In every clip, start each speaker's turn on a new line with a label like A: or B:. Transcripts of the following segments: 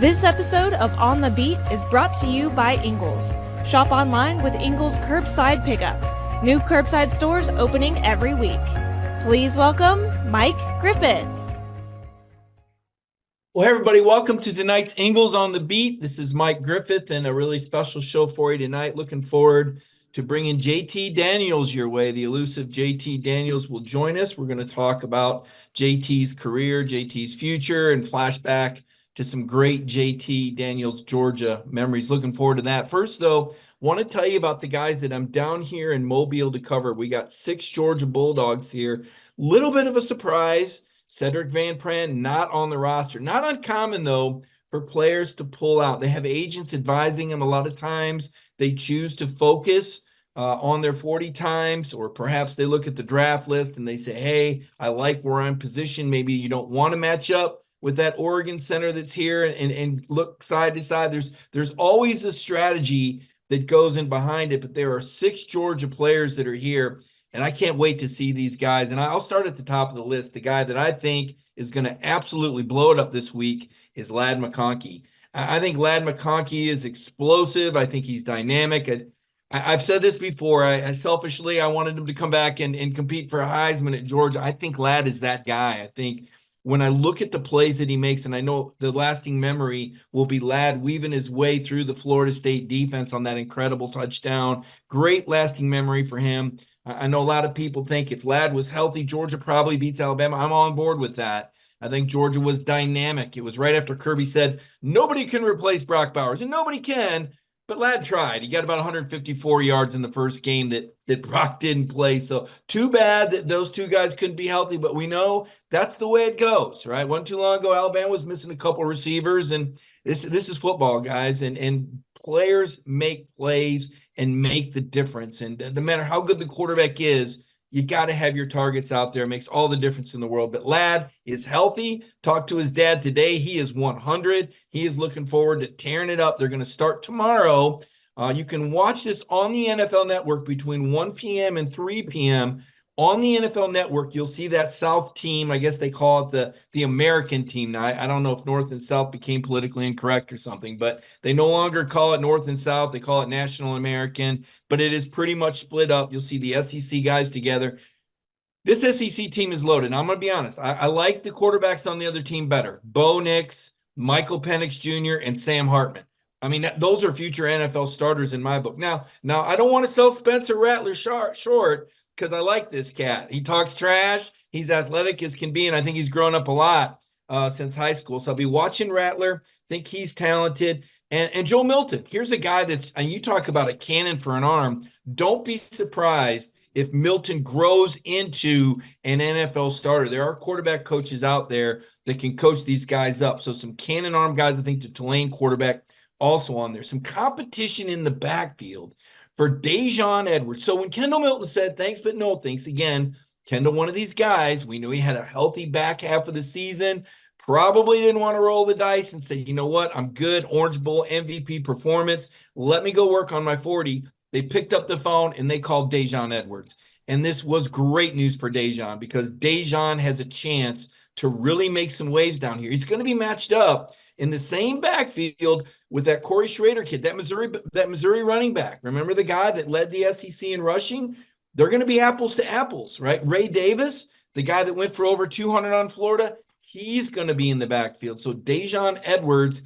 A: This episode of On the Beat is brought to you by Ingles. Shop online with Ingles Curbside Pickup. New curbside stores opening every week. Please welcome Mike Griffith.
B: Well, hey everybody, welcome to tonight's Ingles on the Beat. This is Mike Griffith and a really special show for you tonight. Looking forward to bringing JT Daniels your way. The elusive JT Daniels will join us. We're going to talk about JT's career, JT's future, and flashback to some great JT Daniels Georgia memories. Looking forward to that. First, though, want to tell you about the guys that I'm down here in Mobile to cover. We got 6 Georgia Bulldogs here. Little bit of a surprise. Cedric Van Pran not on the roster. Not uncommon, though, for players to pull out. They have agents advising them a lot of times. They choose to focus on their 40 times, or perhaps they look at the draft list and they say, hey, I like where I'm positioned. Maybe you don't want to match up with that Oregon center that's here and look side to side. There's always a strategy that goes in behind it, but there are 6 Georgia players that are here. And I can't wait to see these guys. And I'll start at the top of the list. The guy that I think is going to absolutely blow it up this week is Ladd McConkey. I think Ladd McConkey is explosive. I think he's dynamic. I've said this before. I selfishly, I wanted him to come back and compete for Heisman at Georgia. I think Ladd is that guy. I think when I look at the plays that he makes, and I know the lasting memory will be Ladd weaving his way through the Florida State defense on that incredible touchdown. Great lasting memory for him. I know a lot of people think if Ladd was healthy, Georgia probably beats Alabama. I'm on board with that. I think Georgia was dynamic. It was right after Kirby said, nobody can replace Brock Bowers, and nobody can, but Ladd tried. He got about 154 yards in the first game that Brock didn't play. So too bad that those two guys couldn't be healthy, but we know that's the way it goes, right? Wasn't too long ago, Alabama was missing a couple receivers, and this is football, guys, and players make plays and make the difference. And no matter how good the quarterback is, you got to have your targets out there. It makes all the difference in the world. But Ladd is healthy. Talked to his dad today. He is 100. He is looking forward to tearing it up. They're going to start tomorrow. You can watch this on the NFL Network between 1 p.m. and 3 p.m. On the NFL Network, you'll see that South team. I guess they call it the American team now. I don't know if North and South became politically incorrect or something, but they no longer call it North and South. They call it National American, but it is pretty much split up. You'll see the SEC guys together. This SEC team is loaded. I'm going to be honest. I like the quarterbacks on the other team better. Bo Nix, Michael Penix Jr., and Sam Hartman. I mean, those are future NFL starters in my book. Now I don't want to sell Spencer Rattler short, because I like this cat. He talks trash. He's athletic as can be, and I think he's grown up a lot since high school. So I'll be watching Rattler. Think he's talented. And Joe Milton, here's a guy and you talk about a cannon for an arm. Don't be surprised if Milton grows into an NFL starter. There are quarterback coaches out there that can coach these guys up. So some cannon arm guys, I think the Tulane quarterback also on there. Some competition in the backfield for Daijun Edwards. So when Kendall Milton said thanks, but no thanks, again, Kendall, one of these guys, we knew he had a healthy back half of the season, probably didn't want to roll the dice and say, you know what, I'm good, Orange Bowl MVP performance, let me go work on my 40. They picked up the phone and they called Daijun Edwards. And this was great news for Daijun because Daijun has a chance to really make some waves down here. He's going to be matched up in the same backfield with that Corey Schrader kid, that Missouri running back. Remember the guy that led the SEC in rushing? They're going to be apples to apples, right? Ray Davis, the guy that went for over 200 on Florida, he's going to be in the backfield. So Daijun Edwards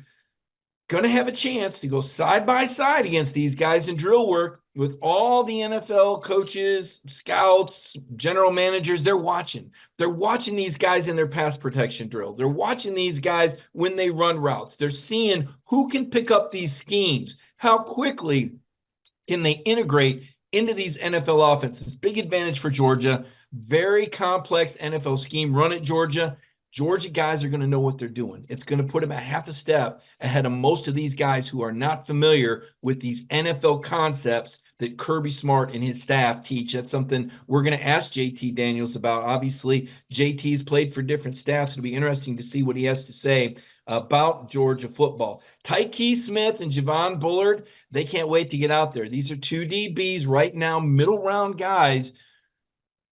B: going to have a chance to go side by side against these guys in drill work with all the NFL coaches, scouts, general managers. They're watching. They're watching these guys in their pass protection drill. They're watching these guys when they run routes. They're seeing who can pick up these schemes. How quickly can they integrate into these NFL offenses? Big advantage for Georgia. Very complex NFL scheme run at Georgia. Georgia guys are going to know what they're doing. It's going to put them a half a step ahead of most of these guys who are not familiar with these NFL concepts that Kirby Smart and his staff teach. That's something we're going to ask JT Daniels about. Obviously, JT's played for different staffs. It'll be interesting to see what he has to say about Georgia football. Tyke Smith and Javon Bullard, they can't wait to get out there. These are 2 DBs right now, middle round guys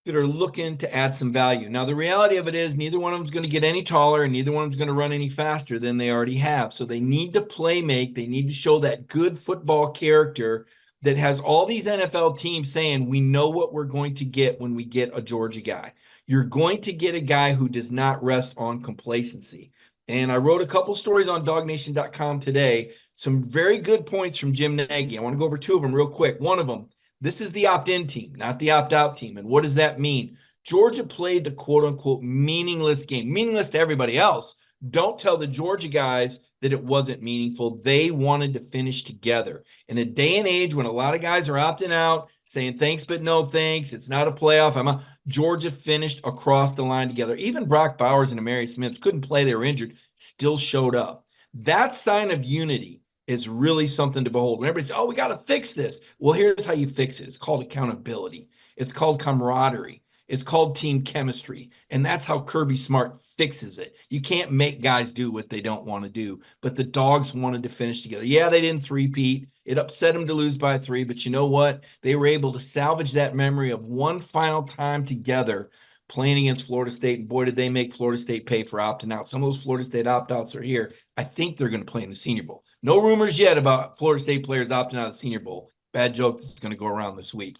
B: that are looking to add some value. Now, the reality of it is neither one of them is going to get any taller and neither one of them is going to run any faster than they already have. So they need to play make. They need to show that good football character that has all these NFL teams saying, we know what we're going to get when we get a Georgia guy. You're going to get a guy who does not rest on complacency. And I wrote a couple stories on DawgNation.com today. Some very good points from Jim Nagy. I want to go over two of them real quick. One of them, this is the opt-in team, not the opt-out team. And what does that mean? Georgia played the quote-unquote meaningless game, meaningless to everybody else. Don't tell the Georgia guys that it wasn't meaningful. They wanted to finish together. In a day and age when a lot of guys are opting out, saying thanks but no thanks, it's not a playoff. Georgia finished across the line together. Even Brock Bowers and Amari Smith couldn't play. They were injured, still showed up. That sign of unity is really something to behold. When everybody says, oh, we got to fix this. Well, here's how you fix it. It's called accountability. It's called camaraderie. It's called team chemistry. And that's how Kirby Smart fixes it. You can't make guys do what they don't want to do. But the Dogs wanted to finish together. Yeah, they didn't three-peat. It upset them to lose by 3. But you know what? They were able to salvage that memory of one final time together playing against Florida State. And boy, did they make Florida State pay for opting out. Some of those Florida State opt-outs are here. I think they're going to play in the Senior Bowl. No rumors yet about Florida State players opting out of the Senior Bowl. Bad joke that's going to go around this week.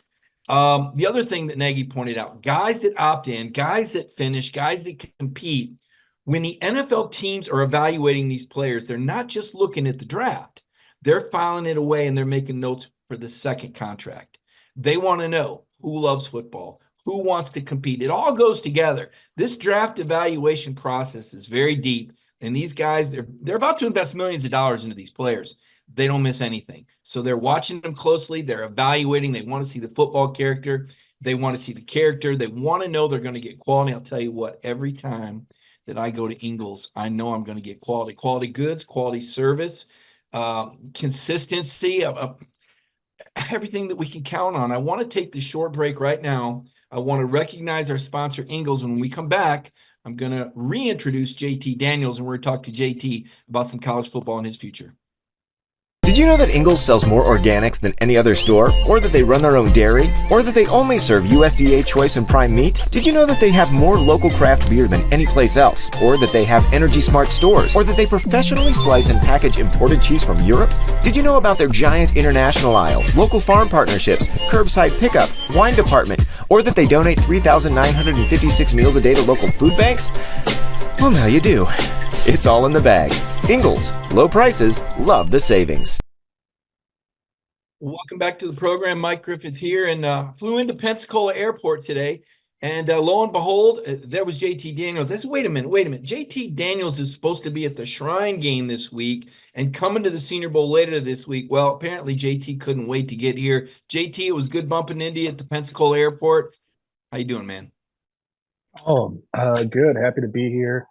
B: The other thing that Nagy pointed out, guys that opt in, guys that finish, guys that compete, when the NFL teams are evaluating these players, they're not just looking at the draft. They're filing it away and they're making notes for the second contract. They want to know who loves football, who wants to compete. It all goes together. This draft evaluation process is very deep. And these guys, they're about to invest millions of dollars into these players. They don't miss anything. So they're watching them closely. They're evaluating. They want to see the football character. They want to see the character. They want to know they're going to get quality. I'll tell you what, every time that I go to Ingles, I know I'm going to get quality goods, quality service, consistency, everything that we can count on. I want to take the short break right now. I want to recognize our sponsor, Ingles. And when we come back, I'm going to reintroduce JT Daniels, and we're going to talk to JT about some college football and his future.
C: Did you know that Ingles sells more organics than any other store? Or that they run their own dairy? Or that they only serve USDA choice and prime meat? Did you know that they have more local craft beer than any place else? Or that they have Energy Smart stores? Or that they professionally slice and package imported cheese from Europe? Did you know about their giant international aisle, local farm partnerships, curbside pickup, wine department? Or that they donate 3,956 meals a day to local food banks? Well, now you do. It's all in the bag. Ingles, low prices, love the savings.
B: Welcome back to the program. Mike Griffith here, and flew into Pensacola Airport today. And lo and behold, there was JT Daniels. I said, wait a minute. JT Daniels is supposed to be at the Shrine game this week and coming to the Senior Bowl later this week. Well, apparently JT couldn't wait to get here. JT, it was good bumping into you at the Pensacola Airport. How you doing, man?
D: Oh, good. Happy to be here.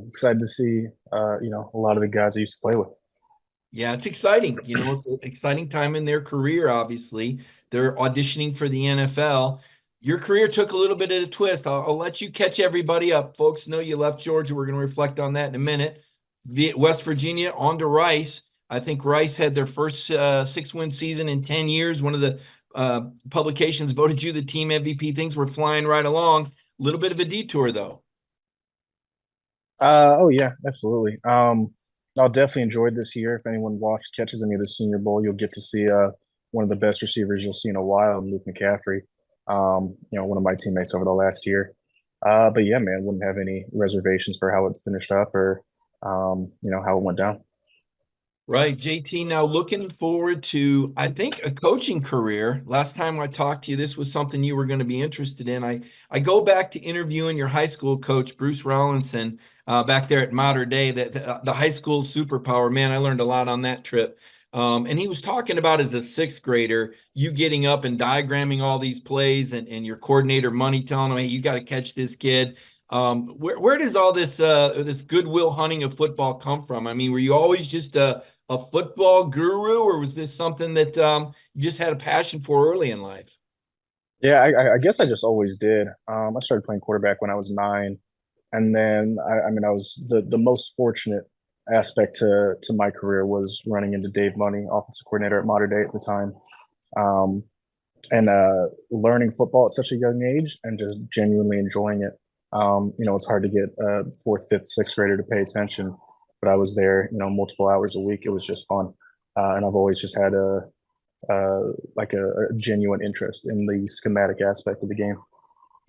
D: Excited to see, a lot of the guys I used to play with.
B: Yeah, it's exciting. It's an exciting time in their career, obviously. They're auditioning for the NFL. Your career took a little bit of a twist. I'll let you catch everybody up. Folks know you left Georgia. We're going to reflect on that in a minute. West Virginia, on to Rice. I think Rice had their first 6-win season in 10 years. One of the publications voted you the team MVP. Things were flying right along. A little bit of a detour, though.
D: Oh yeah, absolutely. I'll definitely enjoy this year. If anyone catches any of the Senior Bowl, you'll get to see one of the best receivers you'll see in a while, Luke McCaffrey. One of my teammates over the last year. But yeah, man, wouldn't have any reservations for how it finished up or how it went down.
B: Right, JT, now looking forward to, I think, a coaching career. Last time I talked to you, this was something you were going to be interested in. I go back to interviewing your high school coach, Bruce Rollinson, back there at Mater Dei, the high school superpower. Man, I learned a lot on that trip. And he was talking about, as a 6th grader, you getting up and diagramming all these plays and your coordinator Money telling him, hey, you got to catch this kid. Where does all this goodwill hunting of football come from? I mean, were you always just a football guru, or was this something that you just had a passion for early in life?
D: Yeah, I guess I just always did. I started playing quarterback when I was 9. And then, I was the most fortunate aspect to my career was running into Dave Money, offensive coordinator at Mater Dei at the time. and learning football at such a young age and just genuinely enjoying it. It's hard to get a fourth, fifth, sixth grader to pay attention, but I was there, multiple hours a week. It was just fun, and I've always just had a genuine interest in the schematic aspect of the game.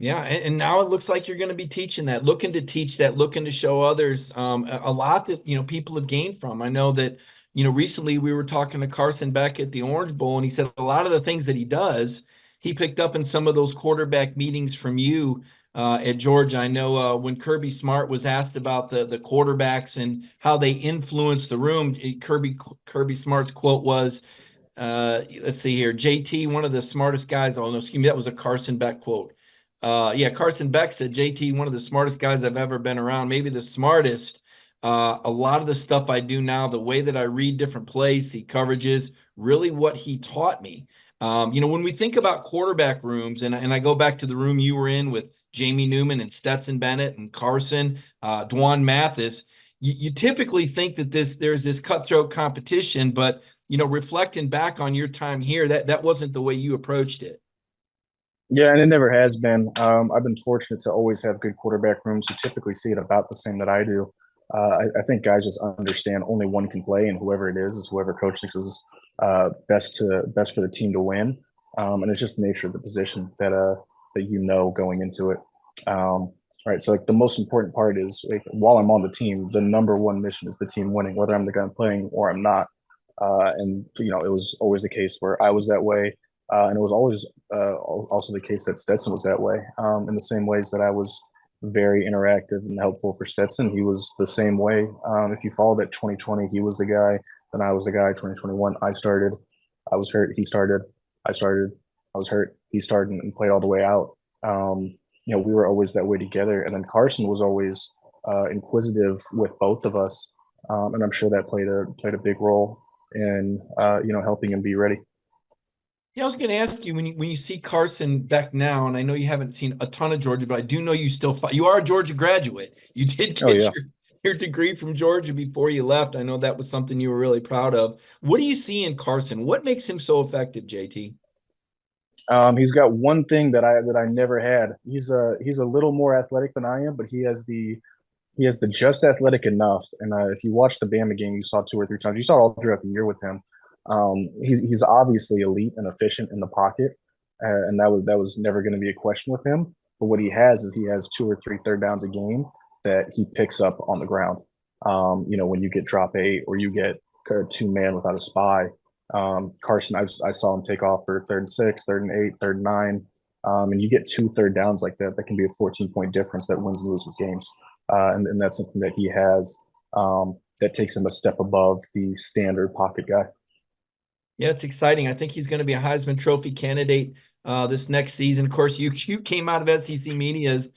B: Yeah, and now it looks like you're going to be teaching that, looking to teach that, looking to show others a lot that people have gained from. I know that recently we were talking to Carson Beck at the Orange Bowl, and he said a lot of the things that he does, he picked up in some of those quarterback meetings from you at Georgia. I know when Kirby Smart was asked about the quarterbacks and how they influence the room, Kirby Smart's quote was, let's see here, JT, one of the smartest guys. Oh no, excuse me, that was a Carson Beck quote. Yeah, Carson Beck said JT, one of the smartest guys I've ever been around, maybe the smartest. A lot of the stuff I do now, the way that I read different plays, see coverages, really what he taught me. When we think about quarterback rooms, and I go back to the room you were in with Jamie Newman and Stetson Bennett and Carson, Dwan Mathis, you typically think that there's this cutthroat competition, but reflecting back on your time here, that wasn't the way you approached it.
D: Yeah, and it never has been. I've been fortunate to always have good quarterback rooms. You typically see it about the same that I do. I think guys just understand only one can play, and whoever it is whoever coach thinks is best for the team to win. And it's just the nature of the position that going into it. Right. So like the most important part is like while I'm on the team, the number one mission is the team winning, whether I'm the guy playing or I'm not. It was always the case where I was that way. And it was always also the case that Stetson was that way. In the same ways that I was very interactive and helpful for Stetson, he was the same way. If you followed that 2020, he was the guy. Then I was the guy. 2021, I started. I was hurt. He started. I started. I was hurt. He started and played all the way out. We were always that way together. And then Carson was always inquisitive with both of us, and I'm sure that played a big role in helping him be ready.
B: Yeah, I was going to ask you when you see Carson Beck now, and I know you haven't seen a ton of Georgia, but I do know you are a Georgia graduate. You did get your degree from Georgia before you left. I know that was something you were really proud of. What do you see in Carson? What makes him so effective, JT?
D: He's got one thing that I never had. He's a little more athletic than I am, but he has the just athletic enough. And if you watch the Bama game, you saw two or three times. You saw it all throughout the year with him. He's obviously elite and efficient in the pocket, and that was never going to be a question with him. But what he has is he has two or three third downs a game that he picks up on the ground. When you get drop eight or you get two man without a spy. Carson, I saw him take off for 3rd and 6, 3rd and 8, 3rd and 9. And you get two third downs like that can be a 14-point difference that wins and loses games. And that's something that he has that takes him a step above the standard pocket guy.
B: Yeah, it's exciting. I think he's going to be a Heisman Trophy candidate this next season. Of course, you came out of SEC Media's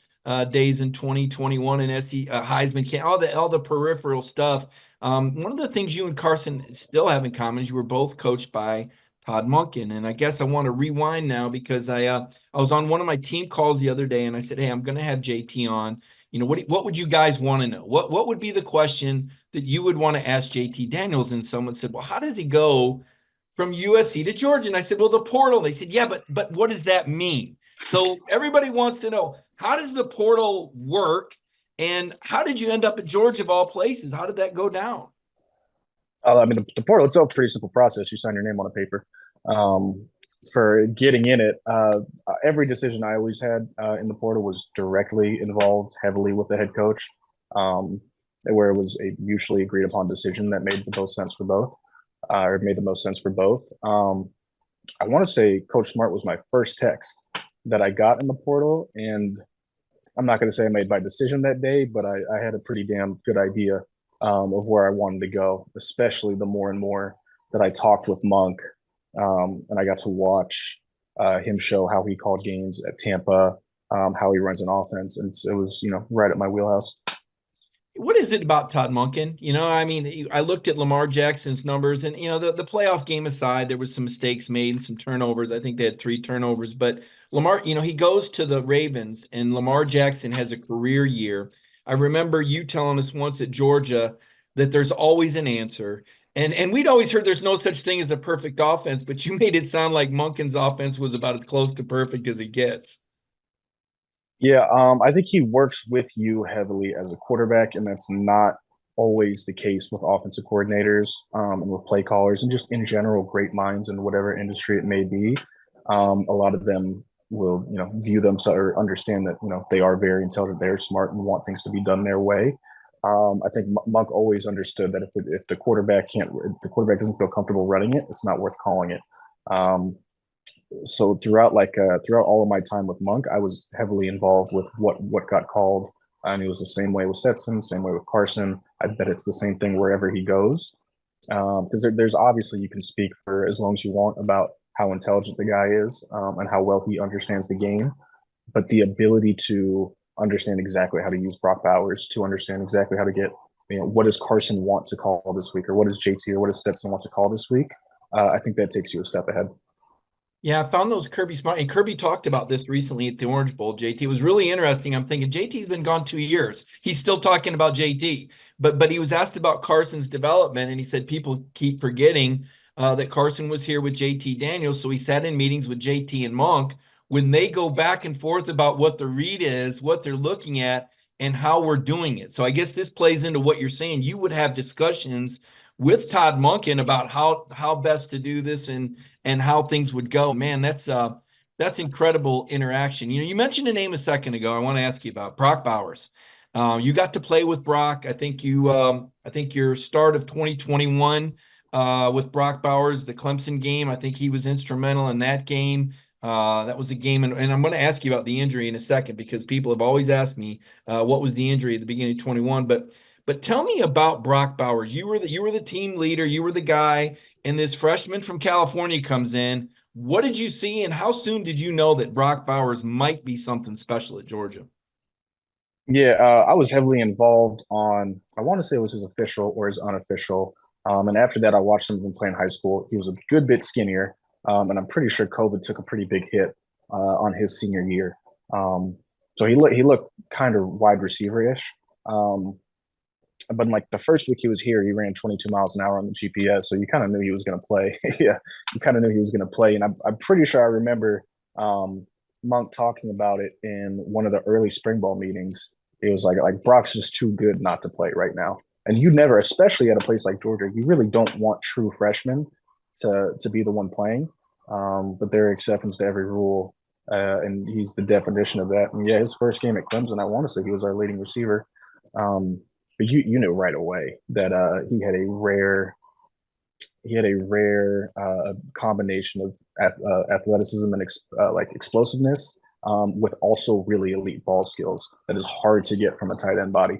B: days in 2021 and Heisman, all the peripheral stuff. One of the things you and Carson still have in common is you were both coached by Todd Monken. And I guess I want to rewind now because I was on one of my team calls the other day and I said, hey, I'm going to have JT on. What would you guys want to know? What would be the question that you would want to ask JT Daniels? And someone said, well, how does he go from USC to Georgia? And I said, well, the portal. They said, yeah, but what does that mean? So everybody wants to know, how does the portal work? And how did you end up at Georgia of all places? How did that go down?
D: The portal itself is a pretty simple process. You sign your name on a paper. For getting in it, every decision I always had in the portal was directly involved heavily with the head coach, where it was a mutually agreed upon decision that made the most sense for both. Made the most sense for both. I want to say Coach Smart was my first text that I got in the portal, and I'm not going to say I made my decision that day, but I had a pretty damn good idea of where I wanted to go, especially the more and more that I talked with Monk, and I got to watch him show how he called games at Tampa, how he runs an offense, and it was right at my wheelhouse.
B: What is it about Todd Monken? I looked at Lamar Jackson's numbers and, the playoff game aside, there was some mistakes made and some turnovers. I think they had 3 turnovers, but Lamar, he goes to the Ravens and Lamar Jackson has a career year. I remember you telling us once at Georgia that there's always an answer. And we'd always heard there's no such thing as a perfect offense, but you made it sound like Monken's offense was about as close to perfect as it gets.
D: Yeah, I think he works with you heavily as a quarterback, and that's not always the case with offensive coordinators and with play callers and just in general great minds in whatever industry it may be. A lot of them will, view themselves or understand that they are very intelligent, they're smart, and want things to be done their way. I think Monk always understood that if the quarterback can't, if the quarterback doesn't feel comfortable running it, it's not worth calling it. Um, so throughout all of my time with Monk, I was heavily involved with what got called, and it was the same way with Stetson, same way with Carson. I bet it's the same thing wherever he goes, because there's obviously you can speak for as long as you want about how intelligent the guy is and how well he understands the game, but the ability to understand exactly how to use Brock Bowers, to understand exactly how to get, what does Carson want to call this week, or what does JT or what does Stetson want to call this week. I think that takes you a step ahead.
B: Yeah, I found those Kirby smart. And Kirby talked about this recently at the Orange Bowl, JT. It was really interesting. I'm thinking JT's been gone 2 years. He's still talking about JT. But he was asked about Carson's development, and he said people keep forgetting that Carson was here with JT Daniels. So he sat in meetings with JT and Monk when they go back and forth about what the read is, what they're looking at, and how we're doing it. So I guess this plays into what you're saying. You would have discussions with Todd Monken about how best to do this and how things would go. Man, that's incredible interaction. You mentioned a name a second ago. I want to ask you about Brock Bowers. You got to play with Brock. I think your start of 2021 with Brock Bowers, the Clemson game. I think he was instrumental in that game. That was a game, and I'm going to ask you about the injury in a second because people have always asked me what was the injury at the beginning of 21. But tell me about Brock Bowers. You were the team leader. You were the guy, and this freshman from California comes in. What did you see, and how soon did you know that Brock Bowers might be something special at Georgia?
D: Yeah, I was heavily involved on, I want to say it was his official or his unofficial. And after that, I watched him play in high school. He was a good bit skinnier. And I'm pretty sure COVID took a pretty big hit on his senior year. So he looked kind of wide receiver-ish. But in like the first week he was here, he ran 22 miles an hour on the GPS. So you kind of knew he was going to play. Yeah, you kind of knew he was going to play. And I'm pretty sure I remember Monk talking about it in one of the early spring ball meetings. It was like Brock's just too good not to play right now. And you never, especially at a place like Georgia, you really don't want true freshmen to be the one playing. But there are exceptions to every rule, and he's the definition of that. And yeah, his first game at Clemson, I want to say he was our leading receiver. But you knew right away that he had a rare combination of athleticism and like explosiveness, with also really elite ball skills that is hard to get from a tight end body.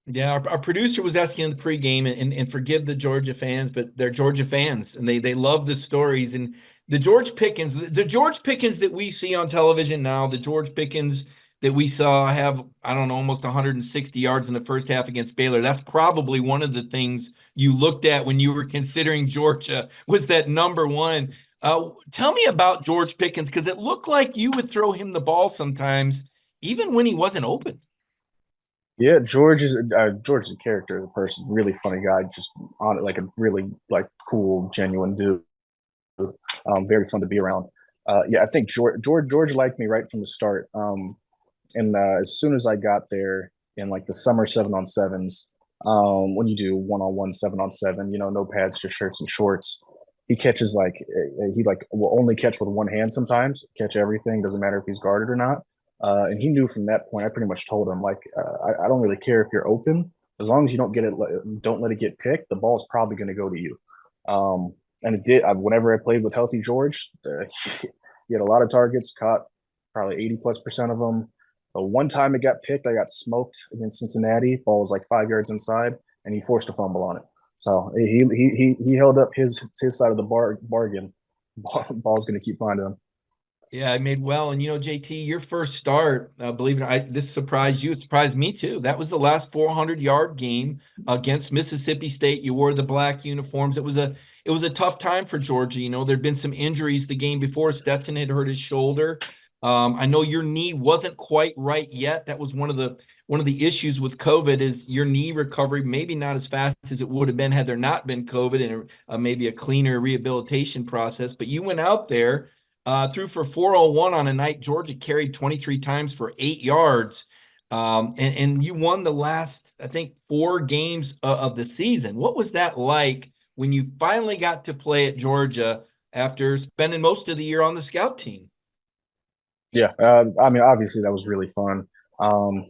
B: Yeah, our producer was asking in the pregame, and forgive the Georgia fans, but they're Georgia fans, and they love the stories. And the George Pickens that we see on television now, the George Pickens that we saw have, I don't know, almost 160 yards in the first half against Baylor. That's probably one of the things you looked at when you were considering Georgia, was that number one. Tell me about George Pickens, because it looked like you would throw him the ball sometimes, even when he wasn't open.
D: Yeah, George is a character, a person, really funny guy, just on it, like a really like cool, genuine dude. Very fun to be around. Yeah, I think George liked me right from the start. And as soon as I got there in like the summer 7-on-7s, when you do 1-on-1 7-on-7, no pads, just shirts and shorts. He catches he will only catch with one hand sometimes, catch everything, doesn't matter if he's guarded or not. And he knew from that point. I pretty much told him I don't really care if you're open, as long as you don't let it get picked. The ball's probably going to go to you. And it did. Whenever I played with healthy George, he had a lot of targets, caught probably 80+% of them. But one time it got picked, I got smoked against Cincinnati. Ball was like 5 yards inside, and he forced a fumble on it. So he held up his side of the bargain. Ball's going to keep finding him.
B: Yeah, I made well. And, JT, your first start, believe it or not, this surprised you. It surprised me, too. That was the last 400-yard game against Mississippi State. You wore the black uniforms. It was a tough time for Georgia. There'd been some injuries the game before. Stetson had hurt his shoulder. I know your knee wasn't quite right yet. That was one of one of the issues with COVID is your knee recovery, maybe not as fast as it would have been had there not been COVID and maybe a cleaner rehabilitation process. But you went out there, threw for 401 on a night. Georgia carried 23 times for 8 yards. And you won the last, I think, 4 games of the season. What was that like when you finally got to play at Georgia after spending most of the year on the scout team?
D: Yeah, I mean, obviously that was really fun. Um,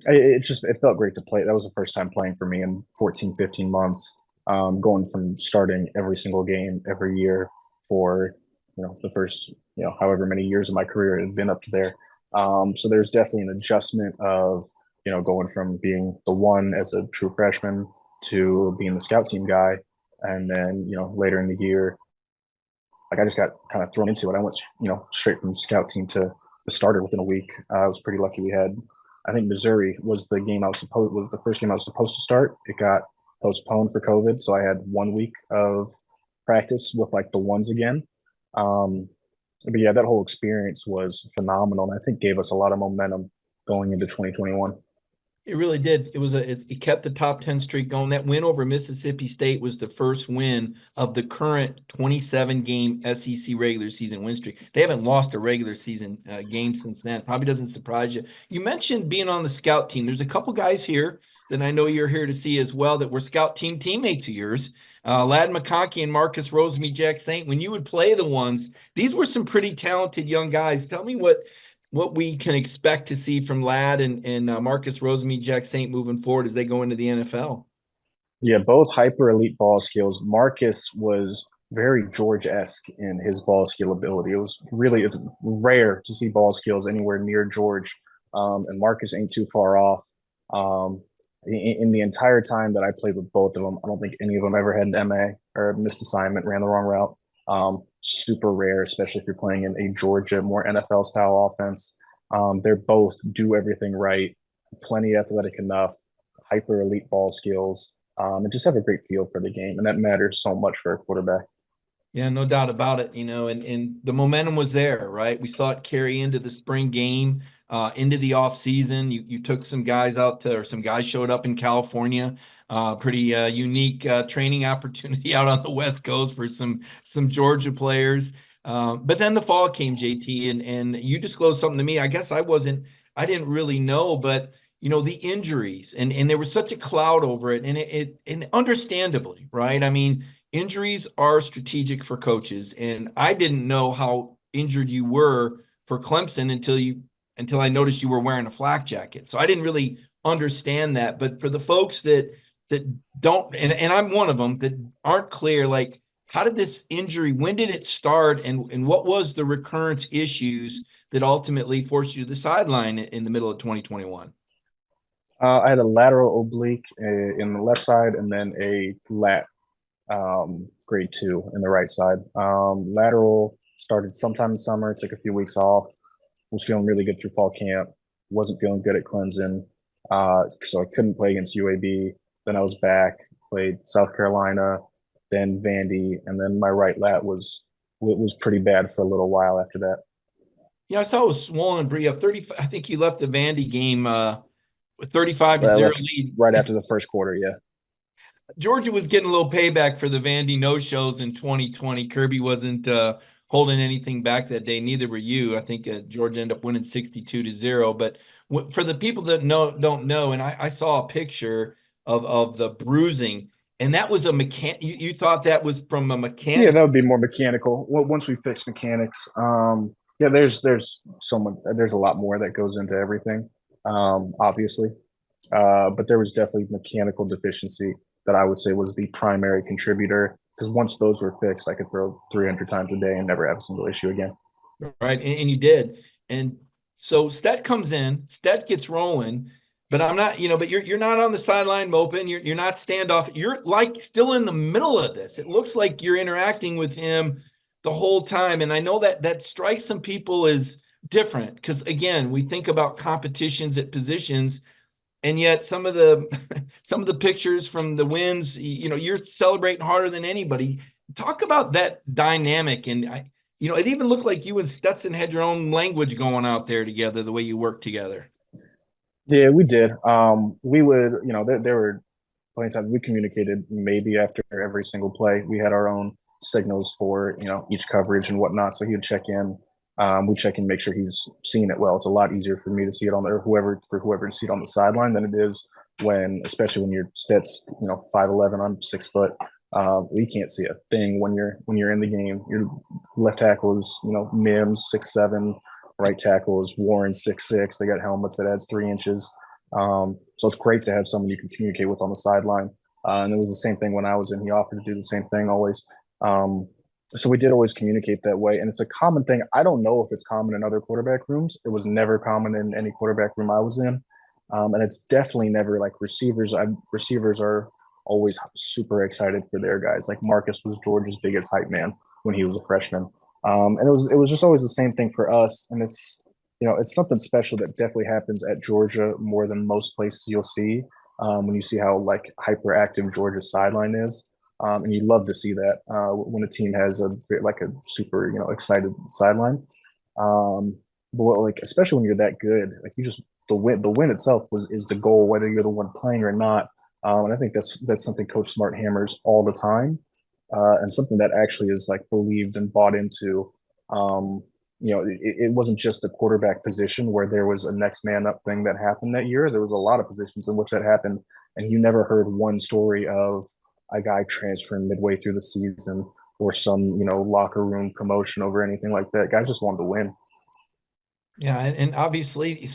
D: it felt great to play. That was the first time playing for me in 14, 15 months. Going from starting every single game every year for the first however many years of my career it had been up to there. So there's definitely an adjustment of going from being the one as a true freshman to being the scout team guy, and then later in the year, like I just got kind of thrown into it. I went straight from scout team to the starter within a week. I was pretty lucky. We had, I think Missouri was the first game I was supposed to start. It got postponed for COVID, so I had 1 week of practice with like the ones again. Um, but yeah, that whole experience was phenomenal, and I think gave us a lot of momentum going into 2021.
B: It really did. It kept the top 10 streak going. That win over Mississippi State was the first win of the current 27 game SEC regular season win streak. They haven't lost a regular season game since then. Probably doesn't surprise you. You mentioned being on the scout team. There's a couple guys here that I know you're here to see as well that were scout team teammates of yours. Ladd McConkey and Marcus Rosemy Jack Saint. When you would play the ones, these were some pretty talented young guys. Tell me what we can expect to see from Ladd and Marcus Rosemy, Jack Saint moving forward as they go into the NFL.
D: Yeah, both hyper elite ball skills. Marcus was very George-esque in his ball skill ability. It's rare to see ball skills anywhere near George, and Marcus ain't too far off. In the entire time that I played with both of them, I don't think any of them ever had an MA or missed assignment, ran the wrong route. Super rare, especially if you're playing in a Georgia, more NFL style offense. They're both do everything right, plenty athletic enough, hyper elite ball skills, and just have a great feel for the game. And that matters so much for a quarterback.
B: Yeah, no doubt about it. And the momentum was there, right? We saw it carry into the spring game, into the off season. You took some guys or some guys showed up in California. Pretty unique training opportunity out on the West Coast for some Georgia players. But then the fall came, JT, and you disclosed something to me. I guess I didn't really know, but the injuries and there was such a cloud over it, and understandably, right? I mean, injuries are strategic for coaches, and I didn't know how injured you were for Clemson until I noticed you were wearing a flak jacket. So I didn't really understand that. But for the folks that don't, and I'm one of them, that aren't clear, like, how did this injury, when did it start, and what was the recurrence issues that ultimately forced you to the sideline in the middle of 2021?
D: I had a lateral oblique in the left side, and then a lat grade 2 in the right side. Lateral started sometime in summer, took a few weeks off, was feeling really good through fall camp, wasn't feeling good at Clemson, so I couldn't play against UAB. Then I was back, played South Carolina, then Vandy, and then my right lat was pretty bad for a little while after that.
B: Yeah, I saw it was swollen and Brie up 30. I think you left the Vandy game with 35-0 lead
D: right after the first quarter. Yeah.
B: Georgia was getting a little payback for the Vandy no-shows in 2020. Kirby wasn't holding anything back that day. Neither were you. I think Georgia ended up winning 62-0. But for the people that don't know, and I saw a picture of the bruising, and that was a mechanic. You thought that was from a mechanic?
D: Yeah, that would be more mechanical. Well, once we fix mechanics, yeah, there's so much. There's a lot more that goes into everything, obviously. But there was definitely mechanical deficiency that I would say was the primary contributor, because once those were fixed, I could throw 300 times a day and never have a single issue again.
B: Right, and you did. And so Stet comes in, Stet gets rolling, but I'm not, but you're not on the sideline moping. You're not standoff. You're like still in the middle of this. It looks like you're interacting with him the whole time. And I know that strikes some people as different because, again, we think about competitions at positions, and yet some of the pictures from the wins, you're celebrating harder than anybody. Talk about that dynamic. And it even looked like you and Stetson had your own language going out there together, the way you work together.
D: Yeah, we did. We would, there were plenty of times we communicated maybe after every single play. We had our own signals for, each coverage and whatnot. So he would check in. We check in, make sure he's seeing it well. It's a lot easier for me to see it on there, whoever to see it on the sideline than it is especially when your stats, 5'11", I'm 6 foot. We can't see a thing when you're in the game. Your left tackle is, Mims 6'7", right tackle is Warren 6'6". They got helmets that adds 3 inches. So it's great to have someone you can communicate with on the sideline. And it was the same thing when I was in. He offered to do the same thing always. Um, so we did always communicate that way. And it's a common thing. I don't know if it's common in other quarterback rooms. It was never common in any quarterback room I was in. And it's definitely never like receivers. Receivers are always super excited for their guys. Like Marcus was George's biggest hype man when he was a freshman. And it was just always the same thing for us. And it's something special that definitely happens at Georgia more than most places you'll see when you see how like hyperactive Georgia's sideline is. And you love to see that when a team has a super excited sideline. But like especially when you're that good, like you just the win itself is the goal, whether you're the one playing or not. And I think that's something Coach Smart hammers all the time, and something that actually is like believed and bought into. Um, it wasn't just a quarterback position where there was a next man up thing that happened that year. There was a lot of positions in which that happened, and you never heard one story of a guy transferring midway through the season or some locker room commotion over anything like that. Guys just wanted to win.
B: Yeah, and obviously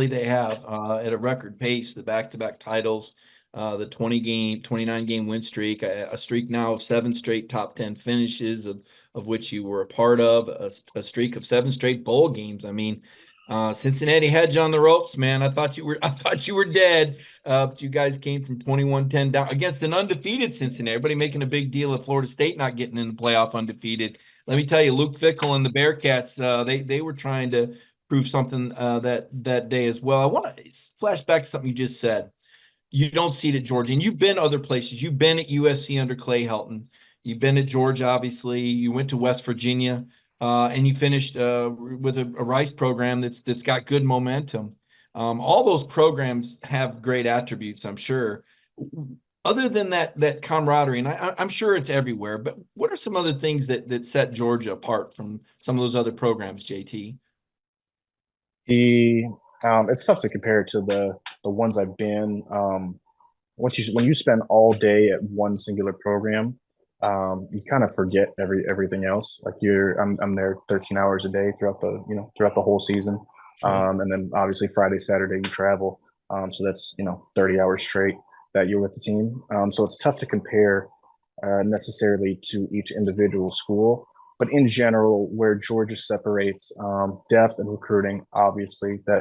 B: they have at a record pace the back-to-back titles, the 29 game win streak, a streak now of 7 straight top 10 finishes of which you were a part of, a streak of 7 straight bowl games. I mean, Cincinnati had you on the ropes, man. I thought you were dead. But you guys came from 21-10 down against an undefeated Cincinnati. Everybody making a big deal of Florida State not getting in the playoff undefeated. Let me tell you, Luke Fickell and the Bearcats, they were trying to prove something that day as well. I want to flash back to something you just said. You don't see it at Georgia, and you've been other places. You've been at USC under Clay Helton. You've been at Georgia, obviously. You went to West Virginia, and you finished with a Rice program that's got good momentum. All those programs have great attributes, I'm sure. Other than that camaraderie, and I'm sure it's everywhere. But what are some other things that set Georgia apart from some of those other programs, JT?
D: The It's tough to compare it to the ones I've been. When you spend all day at one singular program, you kind of forget everything else. Like I'm there 13 hours a day throughout the whole season,
B: Sure.
D: and then obviously Friday, Saturday you travel. So that's 30 hours straight that you're with the team. So it's tough to compare necessarily to each individual school. But in general, where Georgia separates depth and recruiting, obviously that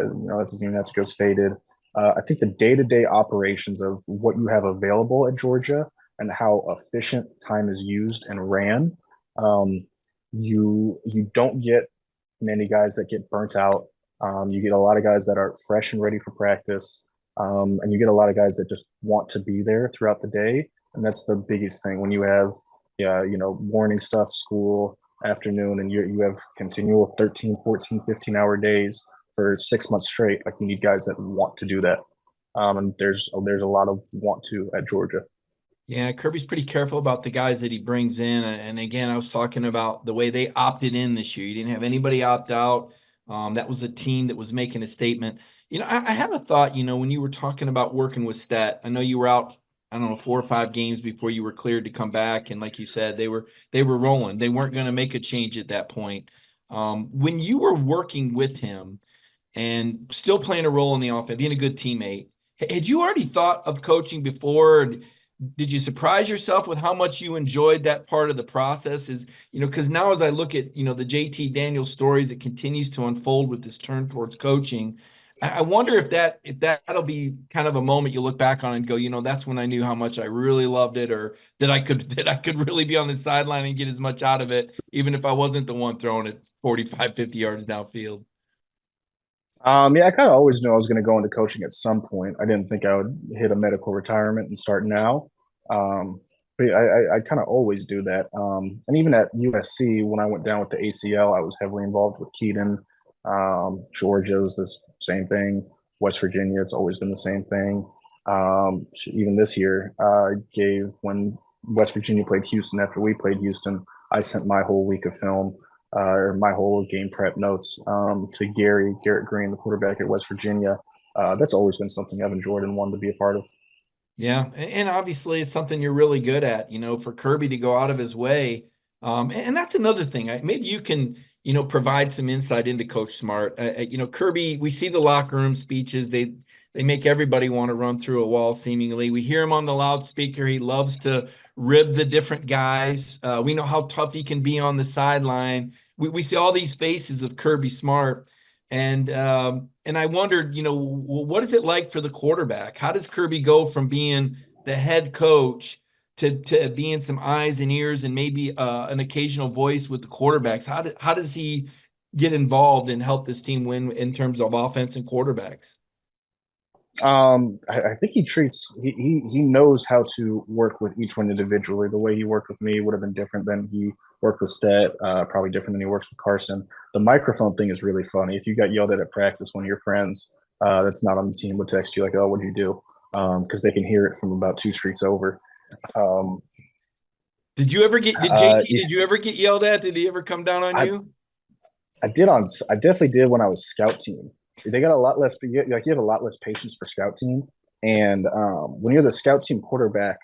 D: doesn't even have to go stated. I think the day-to-day operations of what you have available at Georgia and how efficient time is used and ran, um, you don't get many guys that get burnt out. You get a lot of guys that are fresh and ready for practice, and you get a lot of guys that just want to be there throughout the day. And that's the biggest thing when you have, yeah, morning stuff, school, afternoon, and you have continual 13, 14, 15-hour days for 6 months straight. Like you need guys that want to do that. And there's a lot of want to at Georgia.
B: Yeah, Kirby's pretty careful about the guys that he brings in. And again, I was talking about the way they opted in this year. You didn't have anybody opt out. That was a team that was making a statement. I have a thought, when you were talking about working with Stat, I know you were out, I don't know, 4 or 5 games before you were cleared to come back. And like you said, they were rolling. They weren't going to make a change at that point. When you were working with him and still playing a role in the offense, being a good teammate, had you already thought of coaching before? Did you surprise yourself with how much you enjoyed that part of the process? Because now as I look at, the JT Daniels stories, it continues to unfold with this turn towards coaching. I wonder if that'll be kind of a moment you look back on and go, that's when I knew how much I really loved it, or that I could really be on the sideline and get as much out of it, even if I wasn't the one throwing it 45, 50 yards downfield.
D: Yeah, I kind of always knew I was going to go into coaching at some point. I didn't think I would hit a medical retirement and start now. But I kind of always do that. And even at USC, when I went down with the ACL, I was heavily involved with Keaton. Georgia was the same thing. West Virginia, it's always been the same thing. Even this year, gave when West Virginia played Houston after we played Houston, I sent my whole week of film or my whole game prep notes to Garrett Green, the quarterback at West Virginia. That's always been something I've enjoyed and wanted to be a part of.
B: Yeah, and obviously it's something you're really good at, for Kirby to go out of his way. And that's another thing. Maybe you can, provide some insight into Coach Smart. Kirby, we see the locker room speeches. They make everybody want to run through a wall, seemingly. We hear him on the loudspeaker. He loves to rib the different guys. We know how tough he can be on the sideline. We see all these faces of Kirby Smart. And I wondered, what is it like for the quarterback? How does Kirby go from being the head coach to being some eyes and ears and maybe an occasional voice with the quarterbacks? How does he get involved and help this team win in terms of offense and quarterbacks?
D: I think he knows how to work with each one individually. The way he worked with me would have been different than he worked with Stet, probably different than he works with Carson. The microphone thing is really funny. If you got yelled at practice, one of your friends that's not on the team would text you like, "Oh, what did you do?" Because they can hear it from about 2 streets over.
B: Did you ever get yelled at? Did he ever come down on you?
D: I definitely did when I was scout team. They got a lot less, you have a lot less patience for scout team. And when you're the scout team quarterback,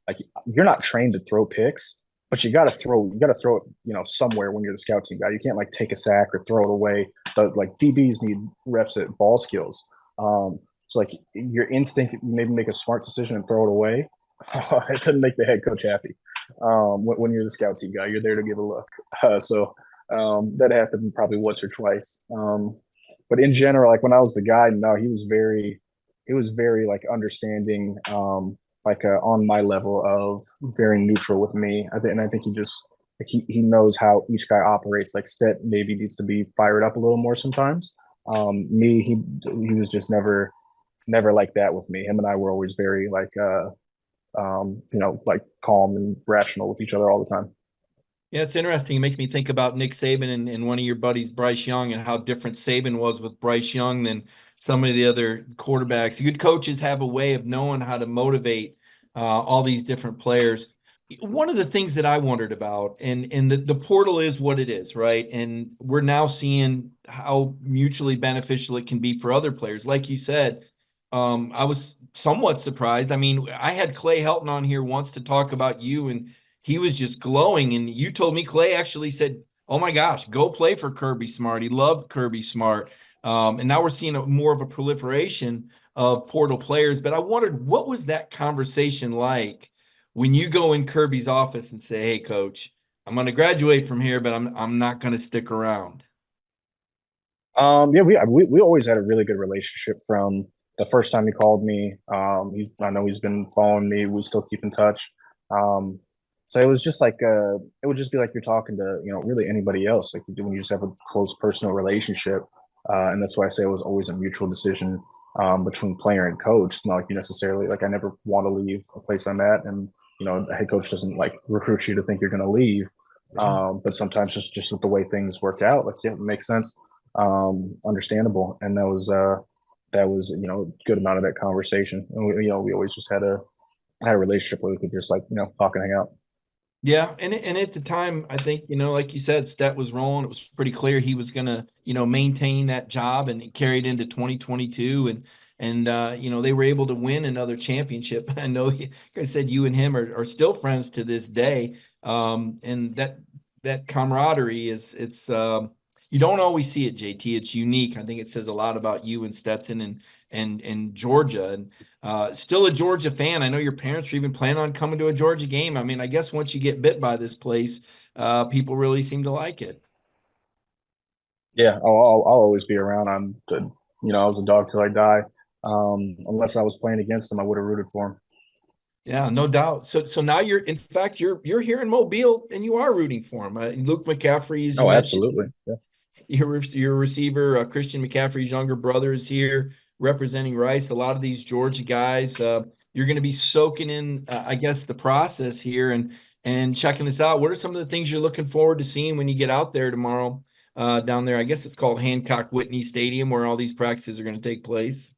D: like you're not trained to throw picks, but you got to throw it, somewhere when you're the scout team guy. You can't like take a sack or throw it away. But like DBs need reps at ball skills. So like your instinct, maybe make a smart decision and throw it away. It doesn't make the head coach happy. When you're the scout team guy, you're there to give a look. So that happened probably once or twice. But in general, like when I was the guy, no, he was very like understanding, on my level of very neutral with me. I think he just like he knows how each guy operates. Like Stet maybe needs to be fired up a little more sometimes. He was just never like that with me. Him and I were always very like like calm and rational with each other all the time.
B: Yeah, it's interesting. It makes me think about Nick Saban and one of your buddies, Bryce Young, and how different Saban was with Bryce Young than some of the other quarterbacks. Good coaches have a way of knowing how to motivate all these different players. One of the things that I wondered about, and the portal is what it is, right? And we're now seeing how mutually beneficial it can be for other players. Like you said, I was somewhat surprised. I mean, I had Clay Helton on here once to talk about you, and he was just glowing. And you told me Clay actually said, "Oh my gosh, go play for Kirby Smart." He loved Kirby Smart. And now we're seeing more of a proliferation of portal players. But I wondered, what was that conversation like when you go in Kirby's office and say, "Hey, coach, I'm going to graduate from here, but I'm not going to stick around"?
D: Yeah, we always had a really good relationship from the first time he called me. I know he's been following me. We still keep in touch. So it was just like it would just be like you're talking to really anybody else, like when you just have a close personal relationship, and that's why I say it was always a mutual decision between player and coach. It's not like you necessarily like I never want to leave a place I'm at, and the head coach doesn't like recruit you to think you're going to leave. But sometimes just with the way things work out, like yeah, it makes sense, understandable, and that was a good amount of that conversation, and we always just had a relationship where we could just like talk and hang out.
B: Yeah, and at the time, I think, like you said, Stet was rolling. It was pretty clear he was going to, maintain that job, and it carried into 2022. And they were able to win another championship. I know, like I said, you and him are still friends to this day. And that camaraderie it's you don't always see it, JT. It's unique. I think it says a lot about you and Stetson and Georgia, and still a Georgia fan. I know your parents are even planning on coming to a Georgia game. I mean, I guess once you get bit by this place, people really seem to like it.
D: Yeah, I'll always be around. I was a dog till I die. Unless I was playing against him, I would have rooted for him.
B: Yeah, no doubt. So now you're here in Mobile, and you are rooting for him. Luke McCaffrey, as you
D: Oh,
B: mentioned,
D: absolutely. Yeah.
B: your receiver, Christian McCaffrey's younger brother, is here representing Rice. A lot of these Georgia guys, you're going to be soaking in, I guess, the process here and checking this out. What are some of the things you're looking forward to seeing when you get out there tomorrow down there? I guess it's called Hancock Whitney Stadium, where all these practices are going to take place.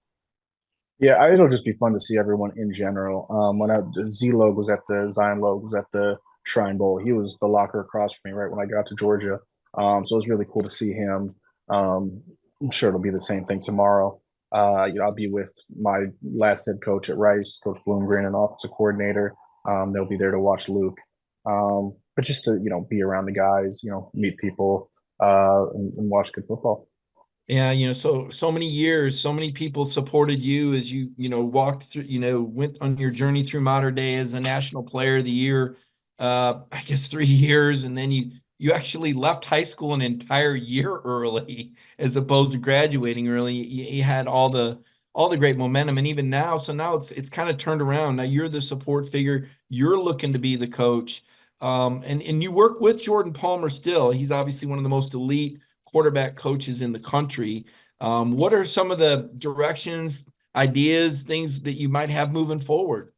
D: Yeah, it'll just be fun to see everyone in general. Z-Log was at the Zion Log was at the Shrine Bowl. He was the locker across from me right when I got to Georgia. So it was really cool to see him. I'm sure it'll be the same thing tomorrow. I'll be with my last head coach at Rice, Coach Bloomgren, and offensive coordinator. They'll be there to watch Luke. But just to be around the guys, meet people, and watch good football.
B: Yeah, so many years, so many people supported you as you walked through, went on your journey through modern day as a national player of the year, I guess 3 years, and then you actually left high school an entire year early as opposed to graduating early. You had all the great momentum, and even now, so now it's kind of turned around. Now you're the support figure, you're looking to be the coach, and you work with Jordan Palmer still. He's obviously one of the most elite quarterback coaches in the country. What are some of the directions, ideas, things that you might have moving forward?